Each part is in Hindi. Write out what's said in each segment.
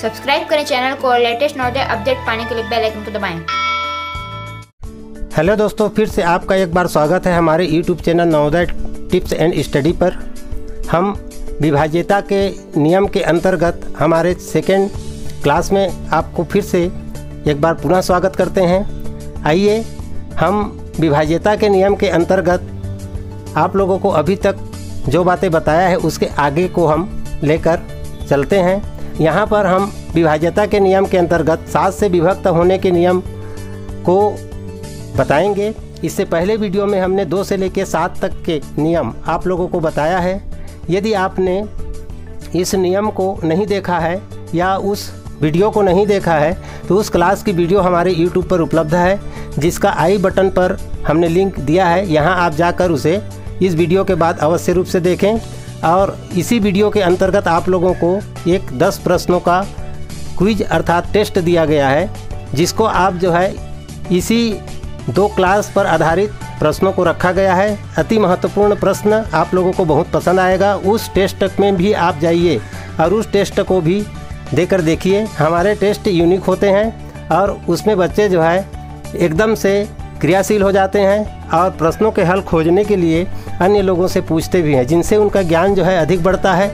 सब्सक्राइब करें चैनल को और लेटेस्ट नोटिस अपडेट पाने के लिए बेल आइकन को दबाएं। हेलो दोस्तों, फिर से आपका एक बार स्वागत है हमारे YouTube channel Navodaya tips and study पर। हम विभाज्यता के नियम के अंतर्गत हमारे सेकेंड क्लास में आपको फिर से एक बार पुनः स्वागत करते हैं। आइए हम विभाज्यता के नियम के अंतर्गत आप लोगों को अभी तक जो बातें बताया है उसके आगे को हम लेकर चलते हैं। यहाँ पर हम विभाज्यता के नियम के अंतर्गत 7 से विभक्त होने के नियम को बताएंगे। इससे पहले वीडियो में हमने 2 से लेकर 7 तक के नियम आप लोगों को बताया है। यदि आपने इस नियम को नहीं देखा है या उस वीडियो को नहीं देखा है तो उस क्लास की वीडियो हमारे YouTube पर उपलब्ध है, जिसका आई बटन पर हमने लिंक दिया है। यहाँ आप जाकर उसे इस वीडियो के बाद अवश्य रूप से देखें। और इसी वीडियो के अंतर्गत आप लोगों को एक 10 प्रश्नों का क्विज अर्थात टेस्ट दिया गया है, जिसको आप जो है इसी 2 क्लास पर आधारित प्रश्नों को रखा गया है। अति महत्वपूर्ण प्रश्न आप लोगों को बहुत पसंद आएगा। उस टेस्ट में भी आप जाइए और उस टेस्ट को भी देकर देखिए। हमारे टेस्ट यूनिक होते हैं और उसमें बच्चे जो है एकदम से क्रियाशील हो जाते हैं और प्रश्नों के हल खोजने के लिए अन्य लोगों से पूछते भी हैं, जिनसे उनका ज्ञान जो है अधिक बढ़ता है।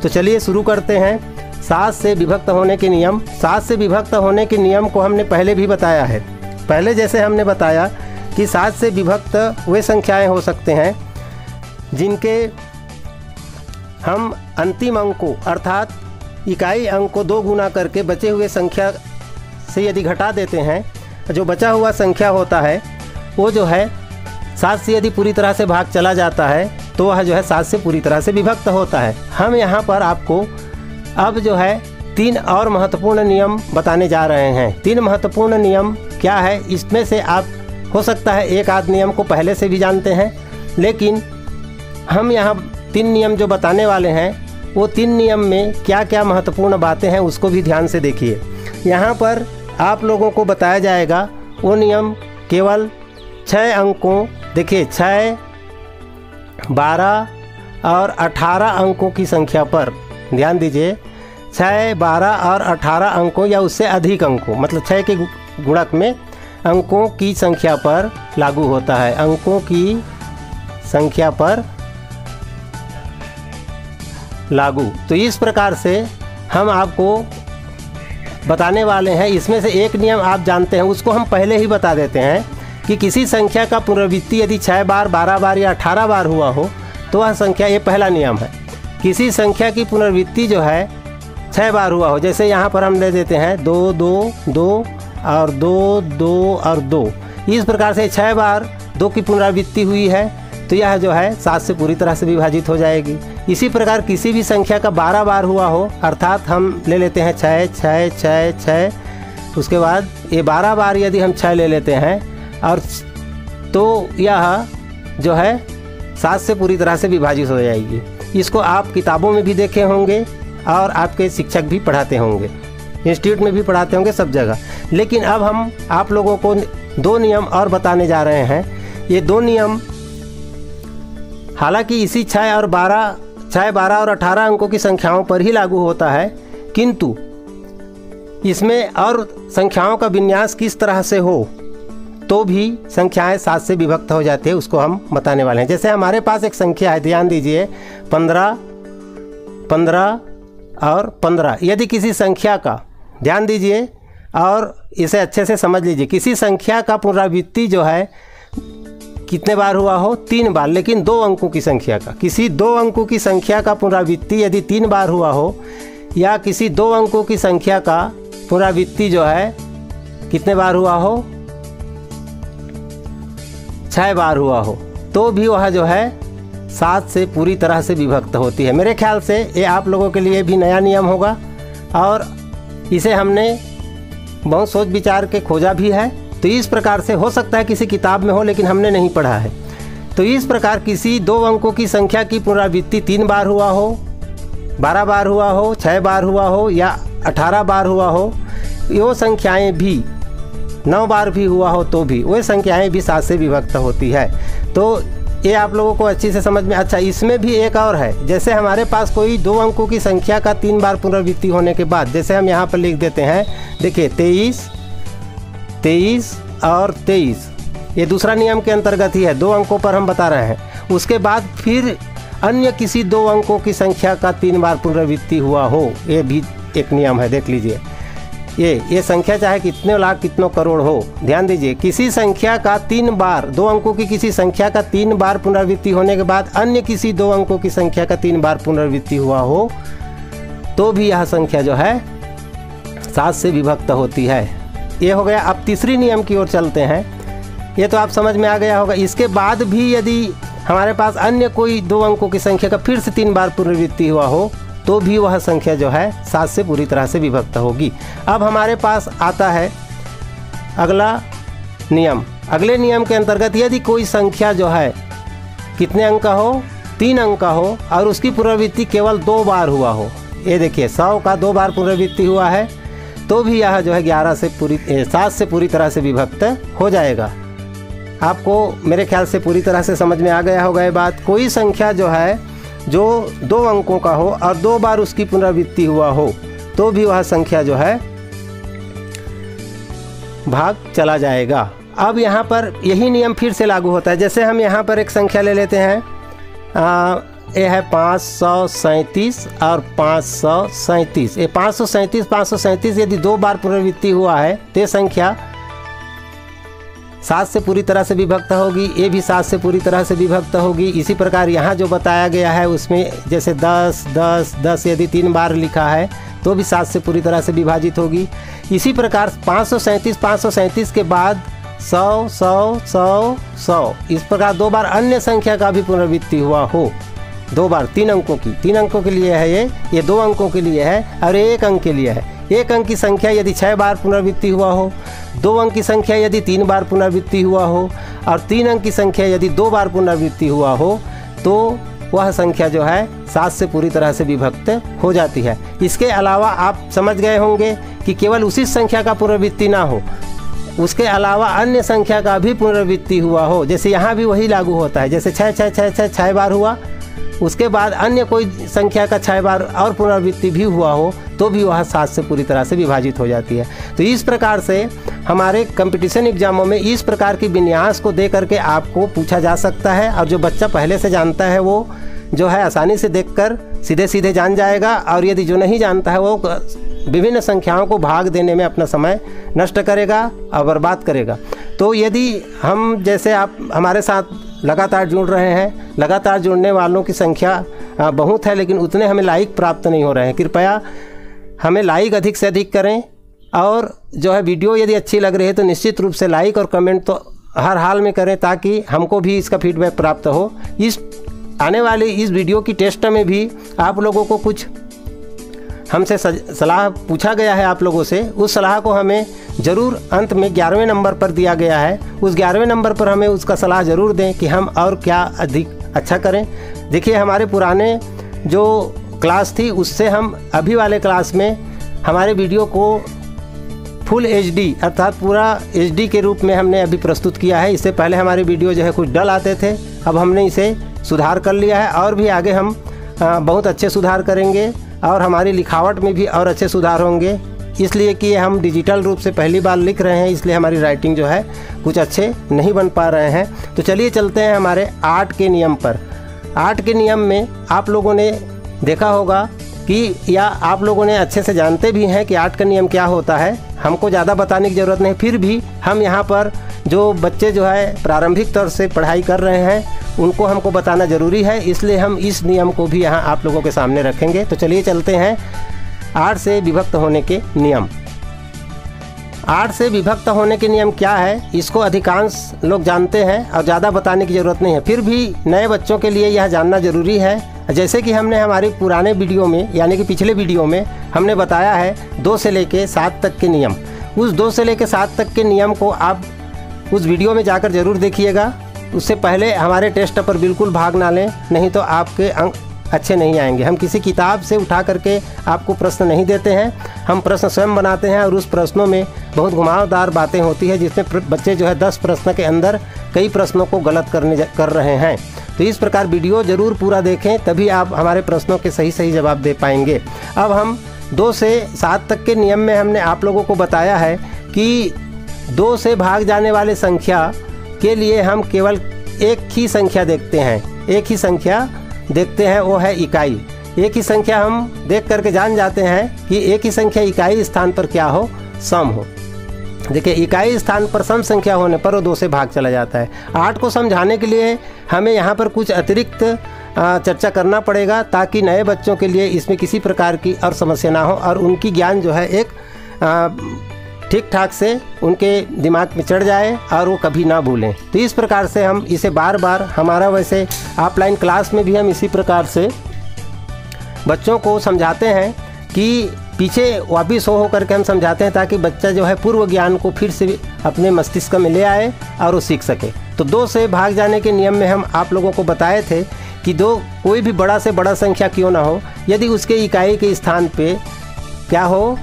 तो चलिए शुरू करते हैं 7 से विभक्त होने के नियम। 7 से विभक्त होने के नियम को हमने पहले भी बताया है। पहले जैसे हमने बताया कि 7 से विभक्त वे संख्याएं हो सकते हैं जिनके हम अंतिम अंक को अर्थात इकाई अंक को 2 गुना करके बचे हुए संख्या से यदि घटा देते हैं, जो बचा हुआ संख्या होता है वो जो है 7 से यदि पूरी तरह से भाग चला जाता है तो वह जो है 7 से पूरी तरह से विभक्त होता है। हम यहाँ पर आपको अब जो है 3 और महत्वपूर्ण नियम बताने जा रहे हैं। 3 महत्वपूर्ण नियम क्या है, इसमें से आप हो सकता है एक आध नियम को पहले से भी जानते हैं, लेकिन हम यहाँ 3 नियम जो बताने वाले हैं वो 3 नियम में क्या क्या महत्वपूर्ण बातें हैं उसको भी ध्यान से देखिए। यहाँ पर आप लोगों को बताया जाएगा वो नियम केवल 6 अंकों, देखिए 6, 12 और 18 अंकों की संख्या पर ध्यान दीजिए। 6, 12 और 18 अंकों या उससे अधिक अंकों, मतलब 6 के गुणक में अंकों की संख्या पर लागू होता है। अंकों की संख्या पर लागू। तो इस प्रकार से हम आपको बताने वाले हैं। इसमें से एक नियम आप जानते हैं, उसको हम पहले ही बता देते हैं कि किसी संख्या का पुनरावृत्ति यदि 6 बार, 12 बार या 18 बार हुआ हो तो वह संख्या, ये पहला नियम है। किसी संख्या की पुनरावृत्ति जो है 6 बार हुआ हो, जैसे यहाँ पर हम ले देते हैं 2, 2, 2 और 2, 2 और 2। इस प्रकार से 6 बार 2 की पुनरावृत्ति हुई है तो यह जो है 7 से पूरी तरह से विभाजित हो जाएगी। इसी प्रकार किसी भी संख्या का 12 बार हुआ हो, अर्थात हम ले लेते हैं 6, 6, 6, 6, उसके बाद ये 12 बार यदि हम 6 ले लेते हैं और तो यह जो है 7 से पूरी तरह से विभाजित हो जाएगी। इसको आप किताबों में भी देखे होंगे और आपके शिक्षक भी पढ़ाते होंगे, इंस्टीट्यूट में भी पढ़ाते होंगे, सब जगह। लेकिन अब हम आप लोगों को 2 नियम और बताने जा रहे हैं। ये 2 नियम हालांकि इसी 6, 12 और 18 अंकों की संख्याओं पर ही लागू होता है, किंतु इसमें और संख्याओं का विन्यास किस तरह से हो तो भी संख्याएं 7 से विभक्त हो जाती है, उसको हम बताने वाले हैं। जैसे हमारे पास एक संख्या है, ध्यान दीजिए 15, 15 और 15। यदि किसी संख्या का, ध्यान दीजिए और इसे अच्छे से समझ लीजिए, किसी संख्या का पुनरावृत्ति जो है कितने बार हुआ हो, 3 बार, लेकिन 2 अंकों की संख्या का, किसी 2 अंकों की संख्या का पुनरावृत्ति यदि 3 बार हुआ हो या किसी 2 अंकों की संख्या का पुनरावृत्ति जो है कितने बार हुआ हो, 6 बार हुआ हो, तो भी वह जो है 7 से पूरी तरह से विभक्त होती है। मेरे ख्याल से ये आप लोगों के लिए भी नया नियम होगा और इसे हमने बहुत सोच विचार के खोजा भी है। तो इस प्रकार से हो सकता है किसी किताब में हो लेकिन हमने नहीं पढ़ा है। तो इस प्रकार किसी 2 अंकों की संख्या की पुनरावृत्ति 3 बार हुआ हो, 12 बार हुआ हो, 6 बार हुआ हो या 18 बार हुआ हो, वो संख्याएं भी 9 बार भी हुआ हो तो भी वे संख्याएं भी 7 से विभक्त होती है। तो ये आप लोगों को अच्छी से समझ में। अच्छा, इसमें भी एक और है, जैसे हमारे पास कोई 2 अंकों की संख्या का 3 बार पुनरावृत्ति होने के बाद, जैसे हम यहाँ पर लिख देते हैं, देखिए 23, 23 और 23, ये दूसरा नियम के अंतर्गत ही है, 2 अंकों पर हम बता रहे हैं। उसके बाद फिर अन्य किसी 2 अंकों की संख्या का 3 बार पुनरावृत्ति हुआ हो, ये भी एक नियम है, देख लीजिए। ये संख्या चाहे कितने लाख कितनों करोड़ हो, ध्यान दीजिए, किसी संख्या का 3 बार, 2 अंकों की किसी संख्या का 3 बार पुनरावृत्ति होने के बाद अन्य किसी 2 अंकों की संख्या का 3 बार पुनरावृत्ति हुआ हो, तो भी यह संख्या जो है 7 से विभक्त होती है। ये हो गया। अब तीसरी नियम की ओर चलते हैं, ये तो आप समझ में आ गया होगा। इसके बाद भी यदि हमारे पास अन्य कोई 2 अंकों की संख्या का फिर से 3 बार पुनरावृत्ति हुआ हो, तो भी वह संख्या जो है 7 से पूरी तरह से विभक्त होगी। अब हमारे पास आता है अगला नियम। अगले नियम के अंतर्गत यदि कोई संख्या जो है कितने अंक का हो, 3 अंक का हो और उसकी पुनरावृत्ति केवल 2 बार हुआ हो, ये देखिए 100 का 2 बार पुनरावृत्ति हुआ है, तो भी यह जो है 7 से पूरी तरह से विभक्त हो जाएगा। आपको मेरे ख्याल से पूरी तरह से समझ में आ गया होगा ये बात। कोई संख्या जो है जो 2 अंकों का हो और 2 बार उसकी पुनरावृत्ति हुआ हो, तो भी वह संख्या जो है भाग चला जाएगा। अब यहाँ पर यही नियम फिर से लागू होता है। जैसे हम यहाँ पर एक संख्या ले लेते हैं, ये है 537 और 537। ये 537 यदि 2 बार पुनरावृत्ति हुआ है तो ये संख्या 7 से पूरी तरह से विभक्त होगी, ये भी 7 से पूरी तरह से विभक्त होगी। इसी प्रकार यहाँ जो बताया गया है उसमें जैसे 10, 10, 10 यदि 3 बार लिखा है तो भी 7 से पूरी तरह से विभाजित होगी। इसी प्रकार 537 के बाद 100, 100, 100, 100, इस प्रकार 2 बार अन्य संख्या का भी पुनरावृत्ति हुआ हो, 2 बार 3 अंकों की, 3 अंकों के लिए है ये 2 अंकों के लिए है और 1 अंक के लिए है। 1 अंक की संख्या यदि 6 बार पुनरावृत्ति हुआ हो, 2 अंक की संख्या यदि 3 बार पुनरावृत्ति हुआ हो और 3 अंक की संख्या यदि 2 बार पुनरावृत्ति हुआ हो, तो वह संख्या जो है 7 से पूरी तरह से विभक्त हो जाती है। इसके अलावा आप समझ गए होंगे कि केवल उसी संख्या का पुनरावृत्ति ना हो, उसके अलावा अन्य संख्या का भी पुनरावृत्ति हुआ हो। जैसे यहाँ भी वही लागू होता है, जैसे 6 बार हुआ, उसके बाद अन्य कोई संख्या का 6 बार और पुनरावृत्ति भी हुआ हो, तो भी वह 7 से पूरी तरह से विभाजित हो जाती है। तो इस प्रकार से हमारे कंपटीशन एग्जामों में इस प्रकार की विन्यास को दे करके आपको पूछा जा सकता है, और जो बच्चा पहले से जानता है वो जो है आसानी से देखकर सीधे सीधे जान जाएगा, और यदि जो नहीं जानता है वो विभिन्न संख्याओं को भाग देने में अपना समय नष्ट करेगा और बर्बाद करेगा। तो यदि हम, जैसे आप हमारे साथ लगातार जुड़ रहे हैं, लगातार जुड़ने वालों की संख्या बहुत है, लेकिन उतने हमें लाइक प्राप्त नहीं हो रहे हैं। कृपया हमें लाइक अधिक से अधिक करें, और जो है वीडियो यदि अच्छी लग रही है तो निश्चित रूप से लाइक और कमेंट तो हर हाल में करें, ताकि हमको भी इसका फीडबैक प्राप्त हो। इस आने वाली इस वीडियो की टेस्ट में भी आप लोगों को कुछ हमसे सलाह पूछा गया है आप लोगों से, उस सलाह को हमें ज़रूर अंत में 11वें नंबर पर दिया गया है, उस 11वें नंबर पर हमें उसका सलाह ज़रूर दें कि हम और क्या अधिक अच्छा करें। देखिए, हमारे पुराने जो क्लास थी उससे हम अभी वाले क्लास में हमारे वीडियो को फुल HD अर्थात पूरा HD के रूप में हमने अभी प्रस्तुत किया है। इससे पहले हमारे वीडियो जो है कुछ डल आते थे, अब हमने इसे सुधार कर लिया है, और भी आगे हम बहुत अच्छे सुधार करेंगे, और हमारी लिखावट में भी और अच्छे सुधार होंगे। इसलिए कि हम डिजिटल रूप से पहली बार लिख रहे हैं, इसलिए हमारी राइटिंग जो है कुछ अच्छे नहीं बन पा रहे हैं। तो चलिए चलते हैं हमारे 8 के नियम पर। 8 के नियम में आप लोगों ने देखा होगा कि, या आप लोगों ने अच्छे से जानते भी हैं कि 8 का नियम क्या होता है, हमको ज़्यादा बताने की ज़रूरत नहीं। फिर भी हम यहाँ पर जो बच्चे जो है प्रारंभिक तौर से पढ़ाई कर रहे हैं उनको हमको बताना ज़रूरी है, इसलिए हम इस नियम को भी यहाँ आप लोगों के सामने रखेंगे। तो चलिए चलते हैं 8 से विभक्त होने के नियम। 8 से विभक्त होने के नियम क्या है, इसको अधिकांश लोग जानते हैं और ज़्यादा बताने की ज़रूरत नहीं है, फिर भी नए बच्चों के लिए यह जानना ज़रूरी है। जैसे कि हमने हमारे पुराने वीडियो में, यानी कि पिछले वीडियो में हमने बताया है 2 से लेकर 7 तक के नियम। उस 2 से लेकर 7 तक के नियम को आप उस वीडियो में जाकर ज़रूर देखिएगा। उससे पहले हमारे टेस्ट पर बिल्कुल भाग ना लें, नहीं तो आपके अंक अच्छे नहीं आएंगे। हम किसी किताब से उठा करके आपको प्रश्न नहीं देते हैं, हम प्रश्न स्वयं बनाते हैं, और उस प्रश्नों में बहुत घुमावदार बातें होती है, जिसमें बच्चे जो है 10 प्रश्न के अंदर कई प्रश्नों को गलत कर रहे हैं। तो इस प्रकार वीडियो ज़रूर पूरा देखें, तभी आप हमारे प्रश्नों के सही जवाब दे पाएंगे। अब हम 2 से 7 तक के नियम में हमने आप लोगों को बताया है कि 2 से भाग जाने वाले संख्या के लिए हम केवल एक ही संख्या देखते हैं, एक ही संख्या देखते हैं, वो है इकाई। एक ही संख्या हम देख करके जान जाते हैं कि एक ही संख्या इकाई स्थान पर क्या हो, सम हो। देखिए, इकाई स्थान पर सम संख्या होने पर वो 2 से भाग चला जाता है। 8 को समझाने के लिए हमें यहाँ पर कुछ अतिरिक्त चर्चा करना पड़ेगा, ताकि नए बच्चों के लिए इसमें किसी प्रकार की और समस्या ना हो और उनकी ज्ञान जो है एक ठीक ठाक से उनके दिमाग में चढ़ जाए और वो कभी ना भूलें। तो इस प्रकार से हम इसे बार बार, हमारा वैसे ऑफलाइन क्लास में भी हम इसी प्रकार से बच्चों को समझाते हैं कि पीछे वापिस हो करके हम समझाते हैं, ताकि बच्चा जो है पूर्व ज्ञान को फिर से अपने मस्तिष्क में ले आए और वो सीख सके। तो 2 से भाग जाने के नियम में हम आप लोगों को बताए थे कि कोई भी बड़ा से बड़ा संख्या क्यों ना हो, यदि उसके इकाई के स्थान पे क्या हो,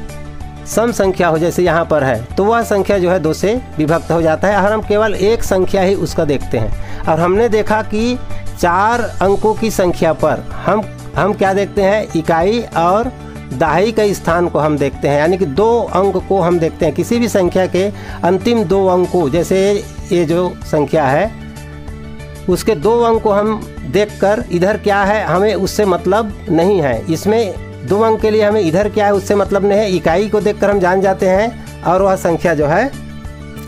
सम संख्या हो, जैसे यहाँ पर है, तो वह संख्या जो है 2 से विभक्त हो जाता है और हम केवल एक संख्या ही उसका देखते हैं। और हमने देखा कि 4 अंकों की संख्या पर हम क्या देखते हैं, इकाई और दहाई का स्थान को हम देखते हैं, यानी कि 2 अंक को हम देखते हैं। किसी भी संख्या के अंतिम 2 अंकों, जैसे ये जो संख्या है उसके 2 अंक को हम देखकर इधर क्या है हमें उससे मतलब नहीं है। इसमें 2 अंक के लिए हमें इधर क्या है उससे मतलब नहीं है। इकाई को देखकर हम जान जाते हैं और वह संख्या जो है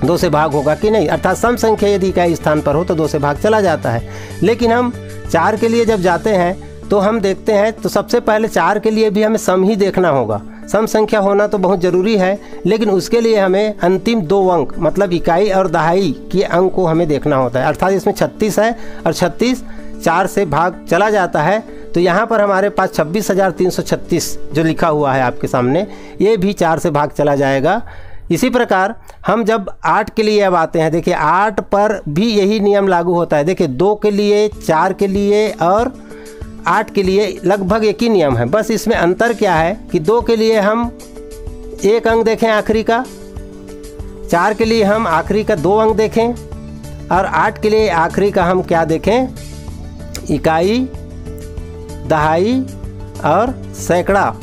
2 से भाग होगा कि नहीं, अर्थात सम संख्या यदि इकाई स्थान पर हो तो 2 से भाग चला जाता है। लेकिन हम 4 के लिए जब जाते हैं तो हम देखते हैं, तो सबसे पहले 4 के लिए भी हमें सम ही देखना होगा। सम संख्या होना तो बहुत ज़रूरी है, लेकिन उसके लिए हमें अंतिम 2 अंक, मतलब इकाई और दहाई के अंक को हमें देखना होता है। अर्थात इसमें 36 है और 36 4 से भाग चला जाता है, तो यहाँ पर हमारे पास 26,336 जो लिखा हुआ है आपके सामने, ये भी 4 से भाग चला जाएगा। इसी प्रकार हम जब 8 के लिए अब आते हैं, देखिए 8 पर भी यही नियम लागू होता है। देखिए 2 के लिए, 4 के लिए और 8 के लिए लगभग एक ही नियम है, बस इसमें अंतर क्या है कि 2 के लिए हम एक अंक देखें आखिरी का, 4 के लिए हम आखिरी का 2 अंक देखें और 8 के लिए आखिरी का हम क्या देखें, इकाई, दहाई और सैकड़ा।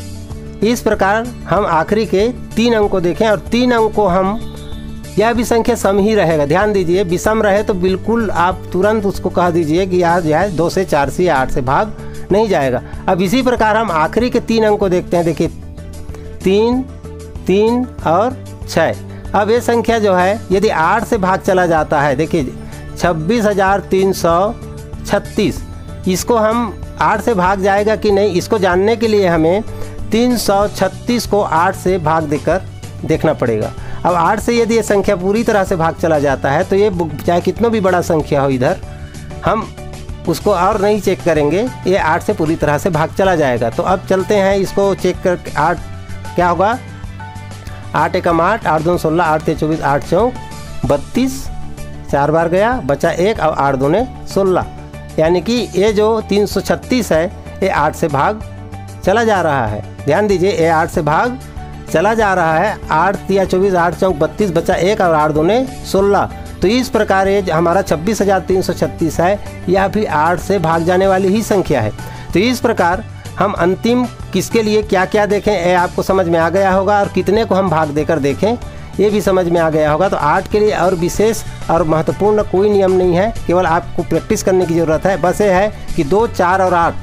इस प्रकार हम आखिरी के 3 अंक को देखें और 3 अंक को हम, यह भी संख्या सम ही रहेगा। ध्यान दीजिए, विषम रहे तो बिल्कुल आप तुरंत उसको कह दीजिए कि यार जो है 2 से, 4 से या 8 से भाग नहीं जाएगा। अब इसी प्रकार हम आखिरी के 3 अंक को देखते हैं। देखिए 3, 3 और 6। अब ये संख्या जो है यदि 8 से भाग चला जाता है, देखिए 26,336, इसको हम 8 से भाग जाएगा कि नहीं, इसको जानने के लिए हमें 336 को 8 से भाग देकर देखना पड़ेगा। अब 8 से यदि ये संख्या पूरी तरह से भाग चला जाता है तो ये चाहे कितना भी बड़ा संख्या हो, इधर हम उसको और नहीं चेक करेंगे, ये 8 से पूरी तरह से भाग चला जाएगा। तो अब चलते हैं इसको चेक करके। 8 क्या होगा, 8 एकम 8, 8 दूनी 16, 8 तेईस 24, 8 चौक 32, 4 बार गया, बचा 1 और 8 दूने 16, यानी कि ये जो 336 है ये 8 से भाग चला जा रहा है। ध्यान दीजिए, ये 8 से भाग चला जा रहा है। 8 तिया 24, 8 चौक 32, बचा 1 और 8 दूने 16। तो इस प्रकार ये हमारा 26,336 है, यह भी 8 से भाग जाने वाली ही संख्या है। तो इस प्रकार हम अंतिम किसके लिए क्या क्या देखें, ये आपको समझ में आ गया होगा, और कितने को हम भाग देकर देखें ये भी समझ में आ गया होगा। तो 8 के लिए और विशेष और महत्वपूर्ण कोई नियम नहीं है, केवल आपको प्रैक्टिस करने की ज़रूरत है। बस ये है कि 2, 4 और 8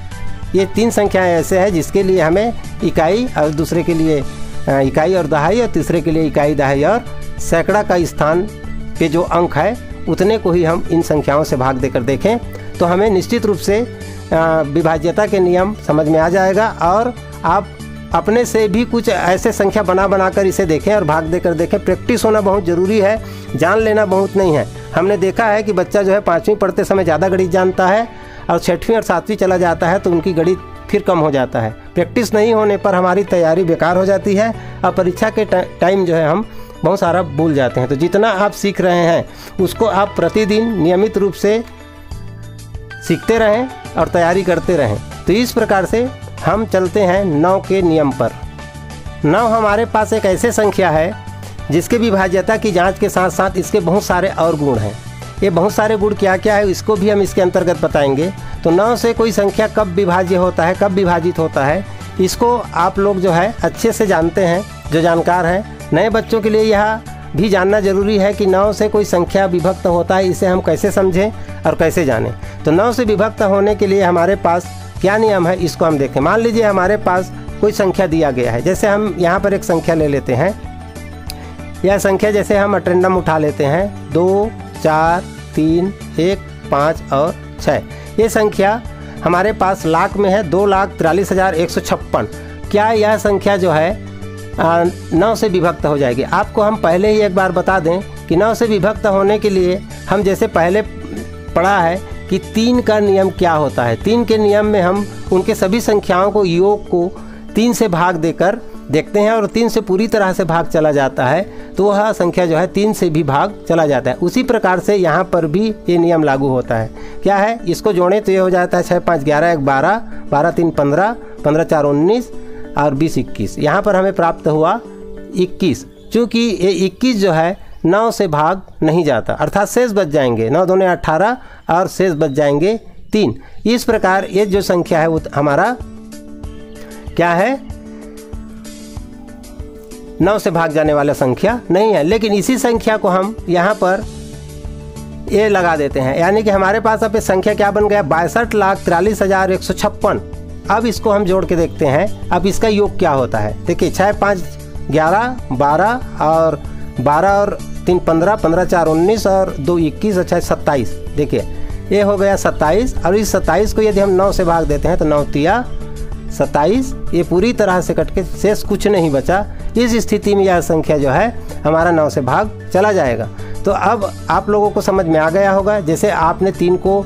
ये 3 संख्याएँ ऐसे हैं जिसके लिए हमें इकाई, और दूसरे के लिए इकाई और दहाई, और तीसरे के लिए इकाई, दहाई और सैकड़ा का स्थान पे जो अंक है उतने को ही हम इन संख्याओं से भाग देकर देखें, तो हमें निश्चित रूप से विभाज्यता के नियम समझ में आ जाएगा। और आप अपने से भी कुछ ऐसे संख्या बना कर इसे देखें और भाग देकर देखें। प्रैक्टिस होना बहुत ज़रूरी है, जान लेना बहुत नहीं है। हमने देखा है कि बच्चा जो है 5वीं पढ़ते समय ज़्यादा गणित जानता है और 6वीं और 7वीं चला जाता है तो उनकी गणित फिर कम हो जाता है। प्रैक्टिस नहीं होने पर हमारी तैयारी बेकार हो जाती है और परीक्षा के टाइम जो है हम बहुत सारा भूल जाते हैं। तो जितना आप सीख रहे हैं उसको आप प्रतिदिन नियमित रूप से सीखते रहें और तैयारी करते रहें। तो इस प्रकार से हम चलते हैं 9 के नियम पर। 9 हमारे पास एक ऐसे संख्या है जिसके विभाज्यता की जांच के साथ साथ इसके बहुत सारे और गुण हैं। ये बहुत सारे गुण क्या क्या है इसको भी हम इसके अंतर्गत बताएंगे। तो 9 से कोई संख्या कब विभाज्य होता है, कब विभाजित होता है, इसको आप लोग जो है अच्छे से जानते हैं, जो जानकार हैं। नए बच्चों के लिए यह भी जानना जरूरी है कि 9 से कोई संख्या विभक्त होता है, इसे हम कैसे समझें और कैसे जानें। तो 9 से विभक्त होने के लिए हमारे पास क्या नियम है, इसको हम देखें। मान लीजिए हमारे पास कोई संख्या दिया गया है, जैसे हम यहाँ पर एक संख्या ले लेते हैं। यह संख्या जैसे हम अटेंडम उठा लेते हैं 2, 4, 3, 1, 5 और 6। ये संख्या हमारे पास लाख में है 2,43,156। क्या यह संख्या जो है 9 से विभक्त हो जाएगी? आपको हम पहले ही एक बार बता दें कि 9 से विभक्त होने के लिए हम जैसे पहले पढ़ा है कि 3 का नियम क्या होता है। 3 के नियम में हम उनके सभी संख्याओं को योग को 3 से भाग देकर देखते हैं और 3 से पूरी तरह से भाग चला जाता है तो वह संख्या जो है 3 से भी भाग चला जाता है। उसी प्रकार से यहाँ पर भी ये नियम लागू होता है। क्या है, इसको जोड़ें तो ये हो जाता है 6, 5, 11, 1, 12, 12, 3, 15, 15, 4, 19 और 20, 21। यहाँ पर हमें प्राप्त हुआ 21। चूँकि ये 21 जो है 9 से भाग नहीं जाता, अर्थात शेष बच जाएंगे 9 दूने 18 और शेष बच जाएंगे 3। इस प्रकार ये जो संख्या है वो हमारा क्या है, 9 से भाग जाने वाला संख्या नहीं है। लेकिन इसी संख्या को हम यहाँ पर ये लगा देते हैं, यानी कि हमारे पास अब ये संख्या क्या बन गया, 62,43,156। अब इसको हम जोड़ के देखते हैं, अब इसका योग क्या होता है। देखिए 6, 5, 11, 12 और 12 और 3, 15, 15, 4, 19 और 2, 21 और 6, 27। देखिए ये हो गया 27 और इस 27 को यदि हम 9 से भाग देते हैं तो 9 तिया 27, ये पूरी तरह से कट के शेष कुछ नहीं बचा। इस स्थिति में यह संख्या जो है हमारा 9 से भाग चला जाएगा। तो अब आप लोगों को समझ में आ गया होगा, जैसे आपने 3 को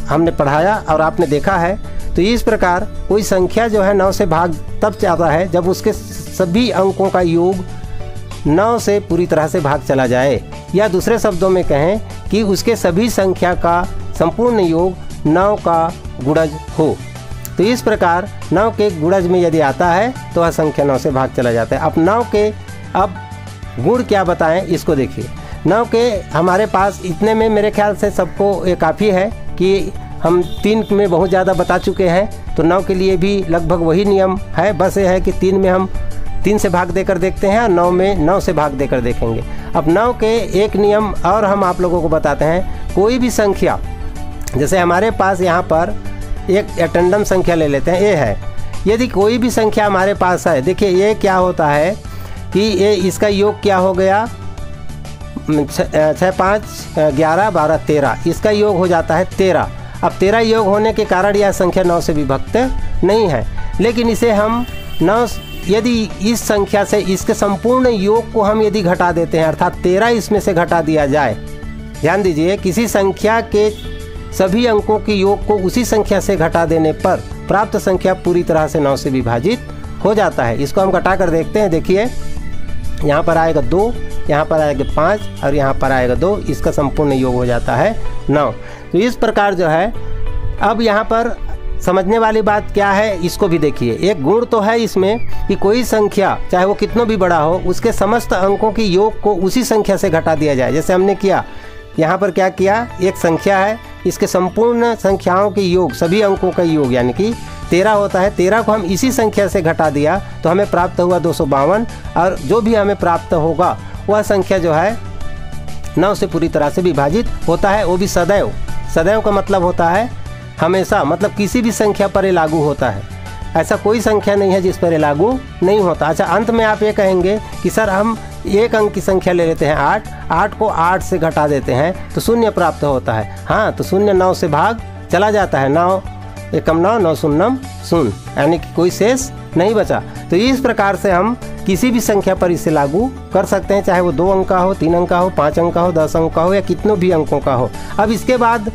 हमने पढ़ाया और आपने देखा है। तो इस प्रकार कोई संख्या जो है 9 से भाग तब जाता है जब उसके सभी अंकों का योग 9 से पूरी तरह से भाग चला जाए, या दूसरे शब्दों में कहें कि उसके सभी संख्या का संपूर्ण योग 9 का गुणज हो। तो इस प्रकार 9 के गुणज में यदि आता है तो वह संख्या 9 से भाग चला जाता है। अब 9 के अब गुण क्या बताएं, इसको देखिए। 9 के हमारे पास इतने में मेरे ख्याल से सबको ये काफ़ी है कि हम 3 में बहुत ज़्यादा बता चुके हैं। तो 9 के लिए भी लगभग वही नियम है, बस ये है कि 3 में हम 3 से भाग देकर देखते हैं और 9 में 9 से भाग देकर देखेंगे। अब 9 के एक नियम और हम आप लोगों को बताते हैं। कोई भी संख्या, जैसे हमारे पास यहाँ पर एक अटेंडम संख्या ले लेते हैं, ये है। यदि कोई भी संख्या हमारे पास है, देखिए ये क्या होता है कि ये इसका योग क्या हो गया, 6, 5, 11, 12, 13, इसका योग हो जाता है 13। अब 13 योग होने के कारण यह संख्या 9 से विभक्त नहीं है। लेकिन इसे हम 9 यदि इस संख्या से इसके संपूर्ण योग को हम यदि घटा देते हैं, अर्थात 13 इसमें से घटा दिया जाए। ध्यान दीजिए, किसी संख्या के सभी अंकों के योग को उसी संख्या से घटा देने पर प्राप्त संख्या पूरी तरह से 9 से विभाजित हो जाता है। इसको हम घटा कर देखते हैं। देखिए यहाँ पर आएगा 2, यहाँ पर आएगा 5 और यहाँ पर आएगा 2, इसका संपूर्ण योग हो जाता है 9। तो इस प्रकार जो है, अब यहाँ पर समझने वाली बात क्या है, इसको भी देखिए। एक गुण तो है इसमें कि कोई संख्या चाहे वो कितना भी बड़ा हो, उसके समस्त अंकों के योग को उसी संख्या से घटा दिया जाए। जैसे हमने किया, यहाँ पर क्या किया, एक संख्या है, इसके संपूर्ण संख्याओं के योग, सभी अंकों का योग यानी कि 13 होता है। 13 को हम इसी संख्या से घटा दिया तो हमें प्राप्त हुआ 252, और जो भी हमें प्राप्त होगा वह संख्या जो है 9 से पूरी तरह से विभाजित होता है, वो भी सदैव। सदैव का मतलब होता है हमेशा, मतलब किसी भी संख्या पर ये लागू होता है। ऐसा कोई संख्या नहीं है जिस पर ये लागू नहीं होता। अच्छा, अंत में आप ये कहेंगे कि सर हम एक अंक की संख्या ले लेते हैं 8 को 8 से घटा देते हैं तो 0 प्राप्त होता है। हाँ, तो 0 9 से भाग चला जाता है। 9 एकम 9, 9 शून्यम 0, यानी कि कोई शेष नहीं बचा। तो इस प्रकार से हम किसी भी संख्या पर इसे लागू कर सकते हैं, चाहे वो 2 अंक का हो, 3 अंक का हो, 5 अंक का हो, 10 अंक का हो, या कितनों भी अंकों का हो। अब इसके बाद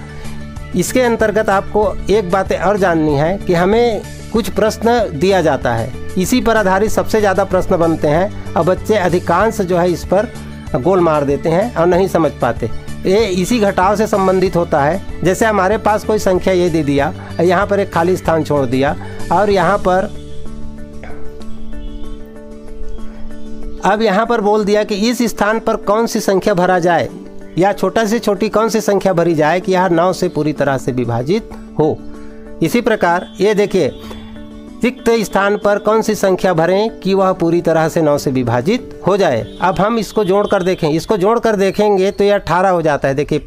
इसके अंतर्गत आपको एक बात और जाननी है कि हमें कुछ प्रश्न दिया जाता है, इसी पर आधारित सबसे ज़्यादा प्रश्न बनते हैं और बच्चे अधिकांश जो है इस पर गोल मार देते हैं और नहीं समझ पाते। ये इसी घटाव से संबंधित होता है। जैसे हमारे पास कोई संख्या ये दे दिया, यहाँ पर एक खाली स्थान छोड़ दिया और यहाँ पर अब यहाँ पर बोल दिया कि इस स्थान पर कौन सी संख्या भरा जाए। या छोटा से छोटी कौन सी संख्या भरी जाए कि यह 9 से पूरी तरह से विभाजित हो। इसी प्रकार ये देखिए, रिक्त स्थान पर कौन सी संख्या भरें कि वह पूरी तरह से 9 से विभाजित हो जाए। अब हम इसको जोड़ कर देखें, इसको जोड़ कर देखेंगे तो यह 18 हो जाता है। देखिए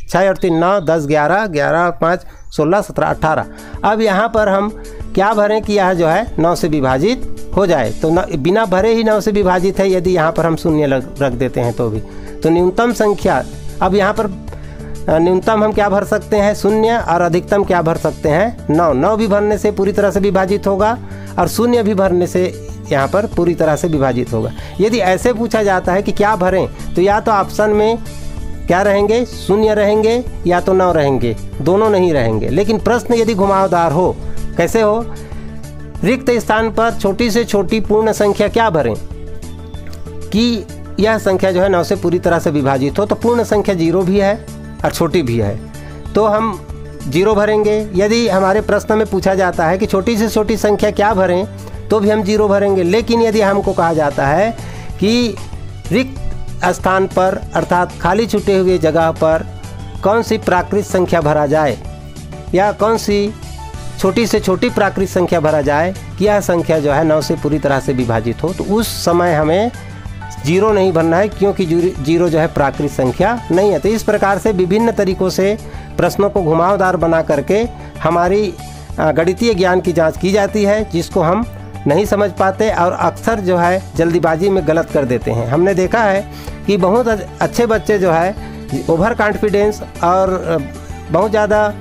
6 और 3 9, 10 11, 11 5 16 17 18। अब यहाँ पर हम क्या भरें कि यह जो है 9 से विभाजित हो जाए। तो बिना भरे ही 9 से विभाजित है, यदि यहाँ पर हम शून्य रख देते हैं तो भी। तो न्यूनतम संख्या, अब यहाँ पर न्यूनतम हम क्या भर सकते हैं, शून्य, और अधिकतम क्या भर सकते हैं, 9। 9 भी भरने से पूरी तरह से विभाजित होगा और शून्य भी भरने से यहाँ पर पूरी तरह से विभाजित होगा। यदि ऐसे पूछा जाता है कि क्या भरें, तो या तो ऑप्शन में क्या रहेंगे, शून्य रहेंगे या तो 9 रहेंगे, दोनों नहीं रहेंगे। लेकिन प्रश्न यदि घुमावदार हो, कैसे हो, रिक्त स्थान पर छोटी से छोटी पूर्ण संख्या क्या भरें कि यह संख्या जो है 9 से पूरी तरह से विभाजित हो। तो पूर्ण संख्या 0 भी है और छोटी भी है, तो हम 0 भरेंगे। यदि हमारे प्रश्न में पूछा जाता है कि छोटी से छोटी संख्या क्या भरें, तो भी हम 0 भरेंगे। लेकिन यदि हमको कहा जाता है कि रिक्त स्थान पर अर्थात खाली छूटे हुए जगह पर कौन सी प्राकृत संख्या भरा जाए या कौन सी छोटी से छोटी प्राकृत संख्या भरा जाए कि यह संख्या जो है 9 से पूरी तरह से विभाजित हो, तो उस समय हमें 0 नहीं भरना है, क्योंकि 0 जो है प्राकृत संख्या नहीं है। तो इस प्रकार से विभिन्न तरीक़ों से प्रश्नों को घुमावदार बना करके हमारी गणितीय ज्ञान की जांच की जाती है, जिसको हम नहीं समझ पाते और अक्सर जो है जल्दीबाजी में गलत कर देते हैं। हमने देखा है कि बहुत अच्छे बच्चे जो है ओवर कॉन्फिडेंस और बहुत ज़्यादा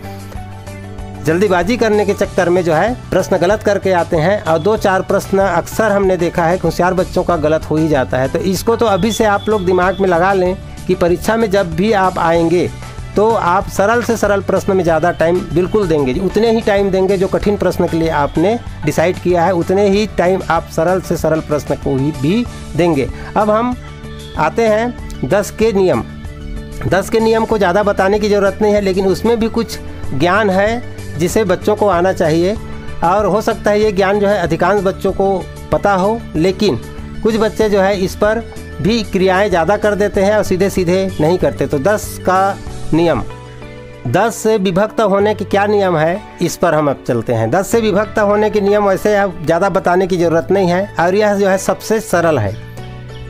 जल्दीबाजी करने के चक्कर में जो है प्रश्न गलत करके आते हैं, और 2-4 प्रश्न अक्सर हमने देखा है कि होशियार बच्चों का गलत हो ही जाता है। तो इसको तो अभी से आप लोग दिमाग में लगा लें कि परीक्षा में जब भी आप आएंगे तो आप सरल से सरल प्रश्न में ज़्यादा टाइम बिल्कुल देंगे, उतने ही टाइम देंगे जो कठिन प्रश्न के लिए आपने डिसाइड किया है, उतने ही टाइम आप सरल से सरल प्रश्न को ही भी देंगे। अब हम आते हैं 10 के नियम। 10 के नियम को ज़्यादा बताने की ज़रूरत नहीं है, लेकिन उसमें भी कुछ ज्ञान है जिसे बच्चों को आना चाहिए, और हो सकता है ये ज्ञान जो है अधिकांश बच्चों को पता हो, लेकिन कुछ बच्चे जो है इस पर भी क्रियाएं ज़्यादा कर देते हैं और सीधे सीधे नहीं करते। तो 10 का नियम, 10 से विभक्त होने के क्या नियम है, इस पर हम अब चलते हैं। 10 से विभक्त होने के नियम वैसे अब ज़्यादा बताने की ज़रूरत नहीं है, और यह जो है सबसे सरल है।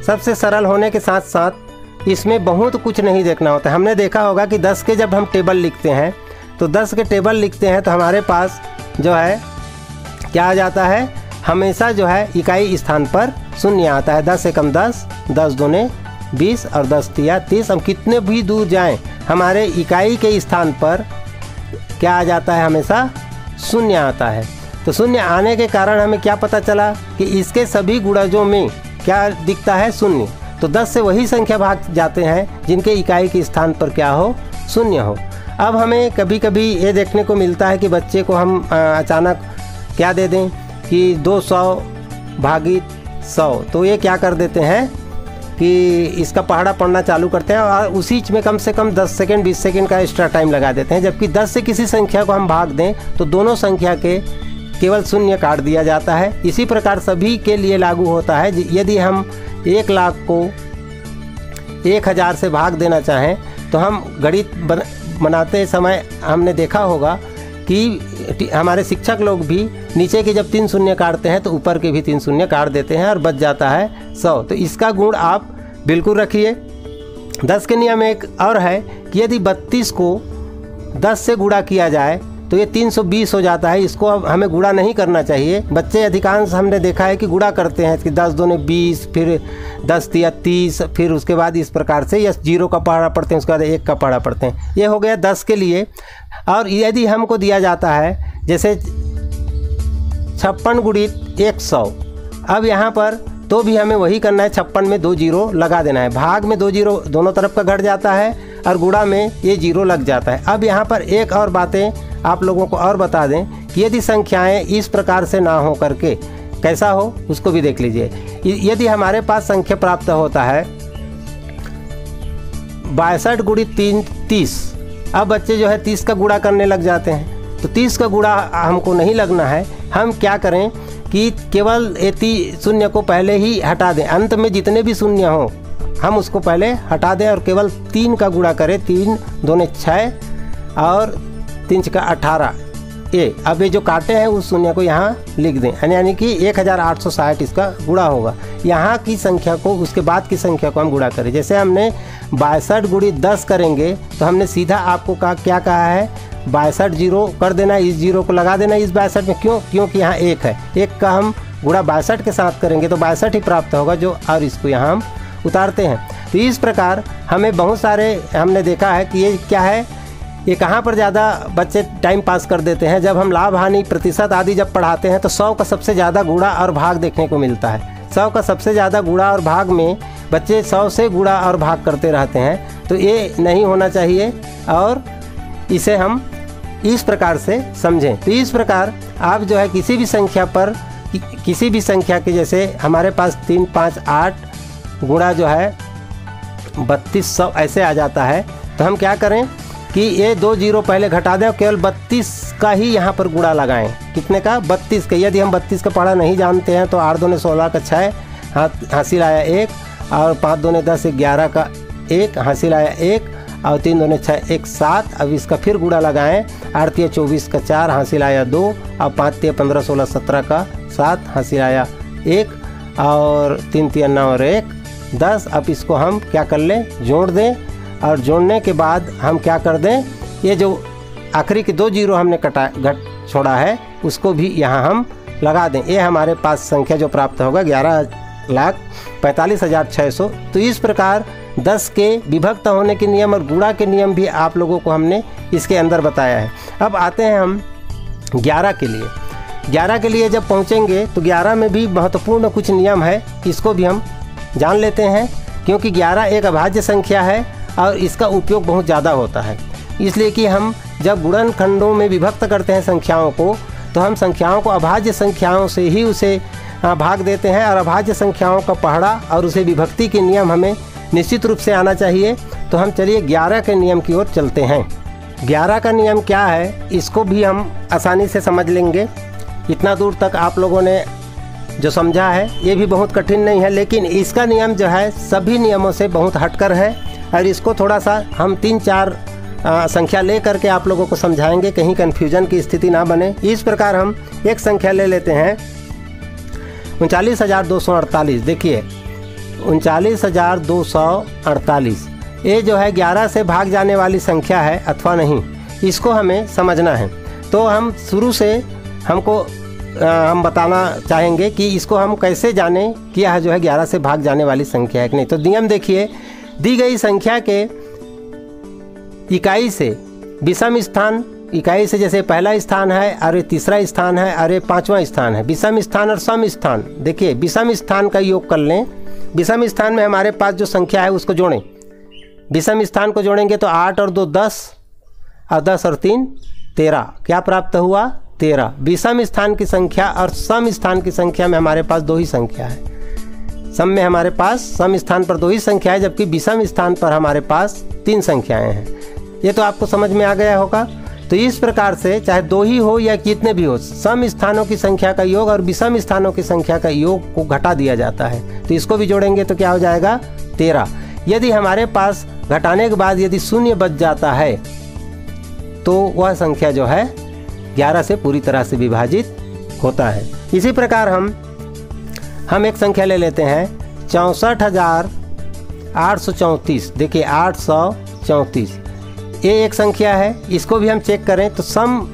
सबसे सरल होने के साथ साथ इसमें बहुत कुछ नहीं देखना होता है। हमने देखा होगा कि 10 के जब हम टेबल लिखते हैं, तो 10 के टेबल लिखते हैं तो हमारे पास जो है क्या आ जाता है, हमेशा जो है इकाई स्थान पर शून्य आता है। 10 एकम 10, 10 दूने 20 और 10 तिया 30। हम कितने भी दूर जाएं, हमारे इकाई के स्थान पर क्या आ जाता है, हमेशा शून्य आता है। तो शून्य आने के कारण हमें क्या पता चला कि इसके सभी गुणजों में क्या दिखता है, शून्य। तो 10 से वही संख्या भाग जाते हैं जिनके इकाई के स्थान पर क्या हो, शून्य हो। अब हमें कभी कभी ये देखने को मिलता है कि बच्चे को हम अचानक क्या दे दें कि 200 भागित 100, तो ये क्या कर देते हैं कि इसका पहाड़ा पढ़ना चालू करते हैं और उसी में कम से कम 10 सेकेंड 20 सेकेंड का एक्स्ट्रा टाइम लगा देते हैं। जबकि 10 से किसी संख्या को हम भाग दें तो दोनों संख्या के केवल शून्य काट दिया जाता है। इसी प्रकार सभी के लिए लागू होता है। यदि हम 1 लाख को 1000 से भाग देना चाहें तो हम गणित बनाते समय हमने देखा होगा कि हमारे शिक्षक लोग भी नीचे के जब 3 शून्य काटते हैं तो ऊपर के भी 3 शून्य काट देते हैं और बच जाता है 100। तो इसका गुण आप बिल्कुल रखिए। 10 के नियम एक और है कि यदि 32 को 10 से गुणा किया जाए तो ये 320 हो जाता है। इसको अब हमें गुणा नहीं करना चाहिए। बच्चे अधिकांश हमने देखा है कि गुणा करते हैं कि 10 दूने 20, फिर 10 तिया 30, फिर उसके बाद इस प्रकार से या 0 का पहाड़ा पढ़ते हैं, उसके बाद 1 का पहाड़ा पढ़ते हैं। ये हो गया 10 के लिए। और यदि हमको दिया जाता है जैसे 56 गुणित 100, अब यहाँ पर तो भी हमें वही करना है, 56 में 2 जीरो लगा देना है। भाग में 2 जीरो दोनों तरफ का घट जाता है और गुणा में ये 0 लग जाता है। अब यहाँ पर एक और बातें आप लोगों को और बता दें कि यदि संख्याएं इस प्रकार से ना हो करके कैसा हो उसको भी देख लीजिए। यदि हमारे पास संख्या प्राप्त होता है 62 गुणित 3 30, अब बच्चे जो है 30 का गुणा करने लग जाते हैं। तो 30 का गुणा हमको नहीं लगना है। हम क्या करें कि केवल शून्य को पहले ही हटा दें। अंत में जितने भी शून्य हों हम उसको पहले हटा दें और केवल 3 का गुणा करें। 3 दूने 6 और 3 छक्का 18 ए। अब ये जो काटे हैं उस शून्य को यहाँ लिख दें, यानी कि 1860 इसका गुणा होगा। यहाँ की संख्या को उसके बाद की संख्या को हम गुणा करें। जैसे हमने 62 गुणी 10 करेंगे तो हमने सीधा आपको क्या कहा है, 62 जीरो कर देना, इस जीरो को लगा देना इस 62 में। क्यों? क्योंकि यहाँ 1 है। 1 का हम गुणा 62 के साथ करेंगे तो 62 ही प्राप्त होगा जो, और इसको यहाँ हम उतारते हैं। तो इस प्रकार हमें बहुत सारे हमने देखा है कि ये क्या है, ये कहाँ पर ज़्यादा बच्चे टाइम पास कर देते हैं। जब हम लाभ हानि प्रतिशत आदि जब पढ़ाते हैं तो 100 का सबसे ज़्यादा गुणा और भाग देखने को मिलता है। 100 का सबसे ज़्यादा गुणा और भाग में बच्चे 100 से गुणा और भाग करते रहते हैं। तो ये नहीं होना चाहिए और इसे हम इस प्रकार से समझें। तो इस प्रकार आप जो है किसी भी संख्या पर, किसी भी संख्या के, जैसे हमारे पास 3, 5, 8 गुणा जो है 3200 ऐसे आ जाता है। तो हम क्या करें कि ये 2 जीरो पहले घटा दें और केवल 32 का ही यहाँ पर गुणा लगाएं। कितने का? 32 का। यदि हम 32 का पढ़ा नहीं जानते हैं तो 8 दूने 16 का 6 हासिल आया 1, और 5 दूने 10 11 का 1 हासिल आया 1, और 3 दूने 6 1 7। अब इसका फिर गुणा लगाएं। 8 तिया 24 का 4 हासिल आया 2, और 5 तिया 15 16 17 का 7 हासिल आया 1, और 3 तिया 9 और 1 10। अब इसको हम क्या कर लें, जोड़ दें, और जोड़ने के बाद हम क्या कर दें, ये जो आखिरी के 2 जीरो हमने घट छोड़ा है उसको भी यहाँ हम लगा दें। ये हमारे पास संख्या जो प्राप्त होगा 11,45,600। तो इस प्रकार 10 के विभक्त होने के नियम और गुणा के नियम भी आप लोगों को हमने इसके अंदर बताया है। अब आते हैं हम 11 के लिए। 11 के लिए जब पहुँचेंगे तो 11 में भी महत्वपूर्ण कुछ नियम है, इसको भी हम जान लेते हैं। क्योंकि 11 एक अभाज्य संख्या है और इसका उपयोग बहुत ज़्यादा होता है, इसलिए कि हम जब गुणनखंडों में विभक्त करते हैं संख्याओं को तो हम संख्याओं को अभाज्य संख्याओं से ही उसे भाग देते हैं, और अभाज्य संख्याओं का पहड़ा और उसे विभक्ति के नियम हमें निश्चित रूप से आना चाहिए। तो हम चलिए 11 के नियम की ओर चलते हैं। 11 का नियम क्या है इसको भी हम आसानी से समझ लेंगे। इतना दूर तक आप लोगों ने जो समझा है ये भी बहुत कठिन नहीं है, लेकिन इसका नियम जो है सभी नियमों से बहुत हटकर है, और इसको थोड़ा सा हम 3-4 संख्या ले करके आप लोगों को समझाएंगे, कहीं कन्फ्यूजन की स्थिति ना बने। इस प्रकार हम एक संख्या ले लेते हैं 39,248। देखिए 39,248 ये जो है 11 से भाग जाने वाली संख्या है अथवा नहीं, इसको हमें समझना है। तो हम शुरू से हम बताना चाहेंगे कि इसको हम कैसे जानें कि यह जो है 11 से भाग जाने वाली संख्या है कि नहीं। तो नियम देखिए, दी गई संख्या के इकाई से विषम स्थान, इकाई से जैसे पहला स्थान है, अरे तीसरा स्थान है, अरे 5वां स्थान है, विषम स्थान और सम स्थान। देखिए विषम स्थान का योग कर लें। विषम स्थान में हमारे पास जो संख्या है उसको जोड़ें। विषम स्थान को जोड़ेंगे तो 8 और 2 10, और 10 और 3 13। क्या प्राप्त हुआ? 13। विषम स्थान की संख्या और सम स्थान की संख्या में हमारे पास 2 ही संख्या है। सम में हमारे पास सम स्थान पर 2 ही संख्या है, जबकि विषम स्थान पर हमारे पास 3 संख्याएं हैं। ये तो आपको समझ में आ गया होगा। तो इस प्रकार से चाहे 2 ही हो या कितने भी हो, सम स्थानों की संख्या का योग और विषम स्थानों की संख्या का योग को घटा दिया जाता है। तो इसको भी जोड़ेंगे तो क्या हो जाएगा? 13। यदि हमारे पास घटाने के बाद यदि शून्य बच जाता है तो वह संख्या जो है 11 से पूरी तरह से विभाजित होता है। इसी प्रकार हम एक संख्या ले लेते हैं 64,834। देखिए 834 ये एक संख्या है। इसको भी हम चेक करें तो सम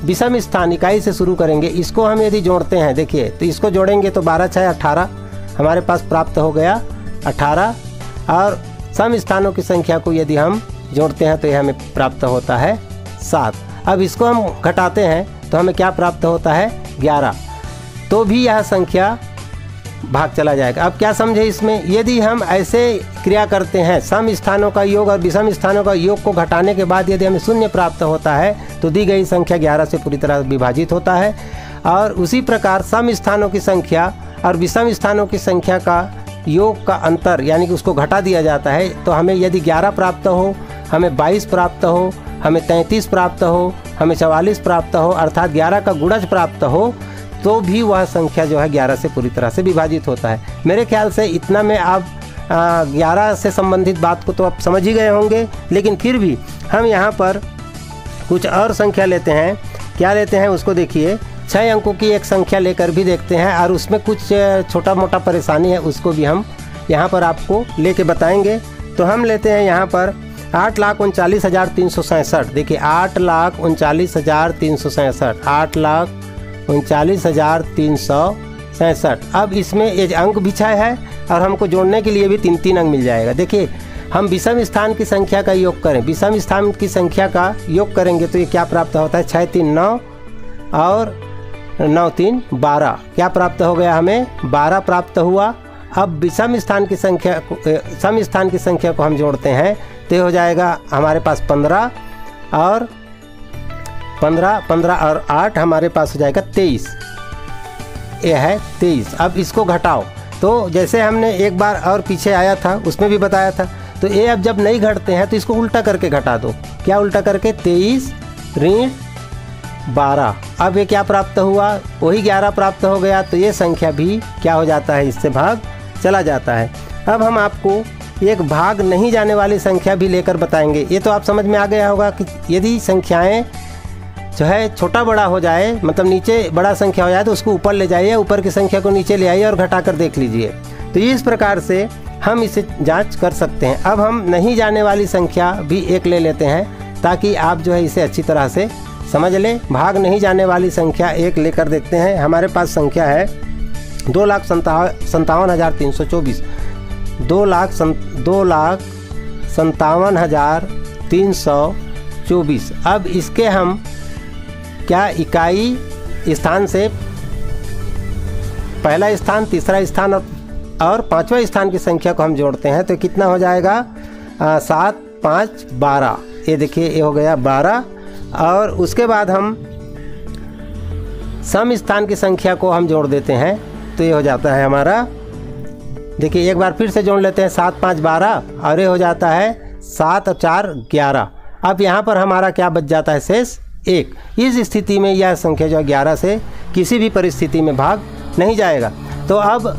विषम स्थान इकाई से शुरू करेंगे। इसको हम यदि जोड़ते हैं, देखिए तो इसको जोड़ेंगे तो 12 6 18 हमारे पास प्राप्त हो गया 18, और सम स्थानों की संख्या को यदि हम जोड़ते हैं तो यह हमें प्राप्त होता है 7। अब इसको हम घटाते हैं तो हमें क्या प्राप्त होता है? 11। तो भी यह संख्या भाग चला जाएगा। अब क्या समझे इसमें? यदि हम ऐसे क्रिया करते हैं, सम स्थानों का योग और विषम स्थानों का योग को घटाने के बाद यदि हमें शून्य प्राप्त होता है तो दी गई संख्या 11 से पूरी तरह विभाजित होता है। और उसी प्रकार सम स्थानों की संख्या और विषम स्थानों की संख्या का योग का अंतर यानी कि उसको घटा दिया जाता है। तो हमें यदि 11 प्राप्त हो, हमें 22 प्राप्त हो, हमें 33 प्राप्त हो, हमें 44 प्राप्त हो, अर्थात 11 का गुणज प्राप्त हो, तो भी वह संख्या जो है 11 से पूरी तरह से विभाजित होता है। मेरे ख्याल से इतना में आप 11 से संबंधित बात को तो आप समझ ही गए होंगे, लेकिन फिर भी हम यहाँ पर कुछ और संख्या लेते हैं। क्या लेते हैं उसको देखिए। 6 अंकों की एक संख्या लेकर भी देखते हैं और उसमें कुछ छोटा मोटा परेशानी है, उसको भी हम यहाँ पर आपको लेके बताएंगे। तो हम लेते हैं यहाँ पर 8,39,367। देखिए 8,39,367, 8,39,367। अब इसमें ये अंक बिछा है और हमको जोड़ने के लिए भी 3-3 अंक मिल जाएगा। देखिए हम विषम स्थान की संख्या का योग करें, विषम स्थान की संख्या का योग करेंगे तो ये क्या प्राप्त होता है, 6 3 9 और 9 3 12। क्या प्राप्त हो गया, हमें 12 प्राप्त हुआ। अब विषम स्थान की संख्या को सम स्थान की संख्या को हम जोड़ते हैं तो ये हो जाएगा हमारे पास 15 और 15 और 8 हमारे पास हो जाएगा 23। ये है 23। अब इसको घटाओ तो जैसे हमने एक बार और पीछे आया था उसमें भी बताया था, तो ये अब जब नहीं घटते हैं तो इसको उल्टा करके घटा दो। क्या उल्टा करके, 23 ऋण 12। अब ये क्या प्राप्त हुआ, वही 11 प्राप्त हो गया। तो ये संख्या भी क्या हो जाता है, इससे भाग चला जाता है। अब हम आपको एक भाग नहीं जाने वाली संख्या भी लेकर बताएंगे। ये तो आप समझ में आ गया होगा कि यदि संख्याएं जो है छोटा बड़ा हो जाए, मतलब नीचे बड़ा संख्या हो जाए तो उसको ऊपर ले जाइए, ऊपर की संख्या को नीचे ले आइए और घटा कर देख लीजिए। तो इस प्रकार से हम इसे जांच कर सकते हैं। अब हम नहीं जाने वाली संख्या भी एक ले लेते हैं ताकि आप जो है इसे अच्छी तरह से समझ लें। भाग नहीं जाने वाली संख्या एक लेकर देखते हैं। हमारे पास संख्या है 2,57,324, 2,57,324। अब इसके हम क्या इकाई स्थान से पहला स्थान, तीसरा स्थान और 5वां स्थान की संख्या को हम जोड़ते हैं तो कितना हो जाएगा, 7 5 12। ये देखिए ये हो गया 12। और उसके बाद हम सम स्थान की संख्या को हम जोड़ देते हैं तो ये हो जाता है हमारा, देखिए एक बार फिर से जोड़ लेते हैं, 7 5 12 और ये हो जाता है 7 और 4 11। अब यहाँ पर हमारा क्या बच जाता है, शेष 1। इस स्थिति में यह संख्या जो 11 से किसी भी परिस्थिति में भाग नहीं जाएगा। तो अब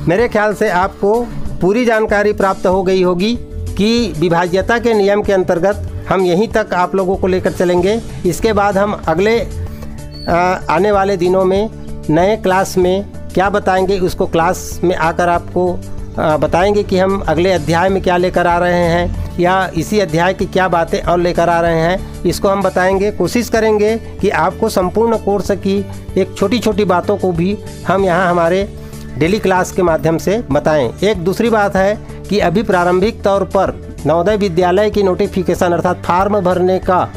मेरे ख्याल से आपको पूरी जानकारी प्राप्त हो गई होगी कि विभाज्यता के नियम के अंतर्गत हम यहीं तक आप लोगों को लेकर चलेंगे। इसके बाद हम अगले आने वाले दिनों में नए क्लास में क्या बताएंगे, उसको क्लास में आकर आपको बताएंगे कि हम अगले अध्याय में क्या लेकर आ रहे हैं या इसी अध्याय की क्या बातें और लेकर आ रहे हैं, इसको हम बताएंगे। कोशिश करेंगे कि आपको संपूर्ण कोर्स की एक छोटी छोटी बातों को भी हम यहाँ हमारे डेली क्लास के माध्यम से बताएं। एक दूसरी बात है कि अभी प्रारंभिक तौर पर नवोदय विद्यालय की नोटिफिकेशन अर्थात फार्म भरने का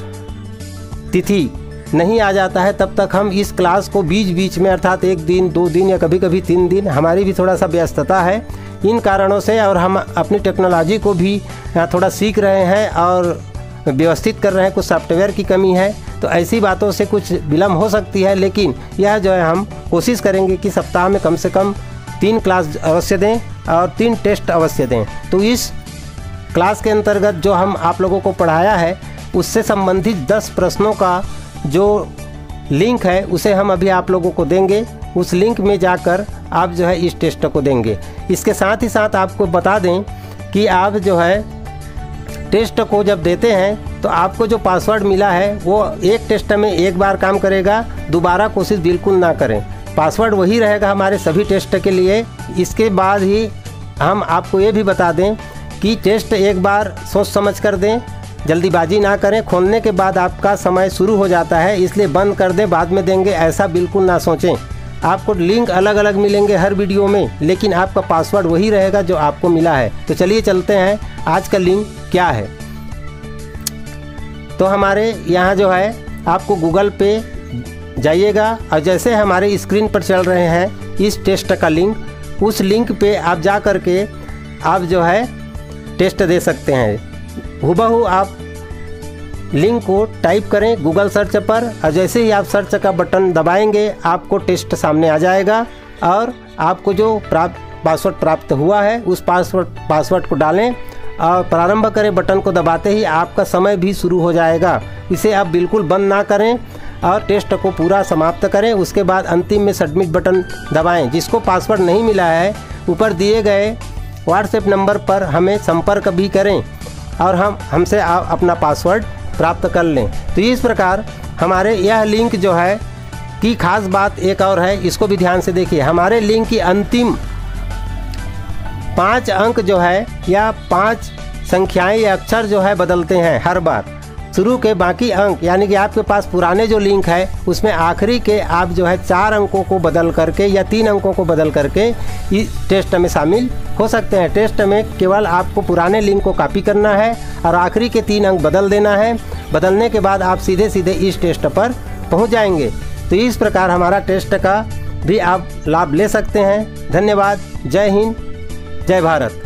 तिथि नहीं आ जाता है, तब तक हम इस क्लास को बीच बीच में अर्थात 1 दिन 2 दिन या कभी कभी 3 दिन, हमारी भी थोड़ा सा व्यस्तता है इन कारणों से, और हम अपनी टेक्नोलॉजी को भी थोड़ा सीख रहे हैं और व्यवस्थित कर रहे हैं। कुछ सॉफ्टवेयर की कमी है तो ऐसी बातों से कुछ विलम्ब हो सकती है, लेकिन यह जो है हम कोशिश करेंगे कि सप्ताह में कम से कम 3 क्लास अवश्य दें और 3 टेस्ट अवश्य दें। तो इस क्लास के अंतर्गत जो हम आप लोगों को पढ़ाया है उससे संबंधित 10 प्रश्नों का जो लिंक है उसे हम अभी आप लोगों को देंगे। उस लिंक में जाकर आप जो है इस टेस्ट को देंगे। इसके साथ ही साथ आपको बता दें कि आप जो है टेस्ट को जब देते हैं तो आपको जो पासवर्ड मिला है वो एक टेस्ट में एक बार काम करेगा, दोबारा कोशिश बिल्कुल ना करें। पासवर्ड वही रहेगा हमारे सभी टेस्ट के लिए। इसके बाद ही हम आपको ये भी बता दें कि टेस्ट एक बार सोच समझ कर दें, जल्दीबाजी ना करें। खोलने के बाद आपका समय शुरू हो जाता है, इसलिए बंद कर दें बाद में देंगे, ऐसा बिल्कुल ना सोचें। आपको लिंक अलग अलग मिलेंगे हर वीडियो में, लेकिन आपका पासवर्ड वही रहेगा जो आपको मिला है। तो चलिए चलते हैं, आज का लिंक क्या है। तो हमारे यहाँ जो है आपको गूगल पे जाइएगा और जैसे हमारे स्क्रीन पर चल रहे हैं इस टेस्ट का लिंक, उस लिंक पे आप जा कर के आप जो है टेस्ट दे सकते हैं। हुबहू आप लिंक को टाइप करें गूगल सर्च पर और जैसे ही आप सर्च का बटन दबाएंगे आपको टेस्ट सामने आ जाएगा और आपको जो पासवर्ड प्राप्त हुआ है उस पासवर्ड को डालें और प्रारंभ करें बटन को दबाते ही आपका समय भी शुरू हो जाएगा। इसे आप बिल्कुल बंद ना करें और टेस्ट को पूरा समाप्त करें। उसके बाद अंतिम में सबमिट बटन दबाएं। जिसको पासवर्ड नहीं मिला है ऊपर दिए गए व्हाट्सएप नंबर पर हमें संपर्क भी करें और हमसे आप अपना पासवर्ड प्राप्त कर लें। तो इस प्रकार हमारे यह लिंक जो है की खास बात एक और है, इसको भी ध्यान से देखिए। हमारे लिंक की अंतिम 5 अंक जो है या 5 संख्याएं या अक्षर जो है बदलते हैं हर बार। शुरू के बाकी अंक यानी कि आपके पास पुराने जो लिंक है उसमें आखिरी के आप जो है 4 अंकों को बदल करके या 3 अंकों को बदल करके इस टेस्ट में शामिल हो सकते हैं। टेस्ट में केवल आपको पुराने लिंक को कॉपी करना है और आखिरी के 3 अंक बदल देना है। बदलने के बाद आप सीधे सीधे इस टेस्ट पर पहुंच जाएंगे। तो इस प्रकार हमारा टेस्ट का भी आप लाभ ले सकते हैं। धन्यवाद। जय हिंद, जय भारत।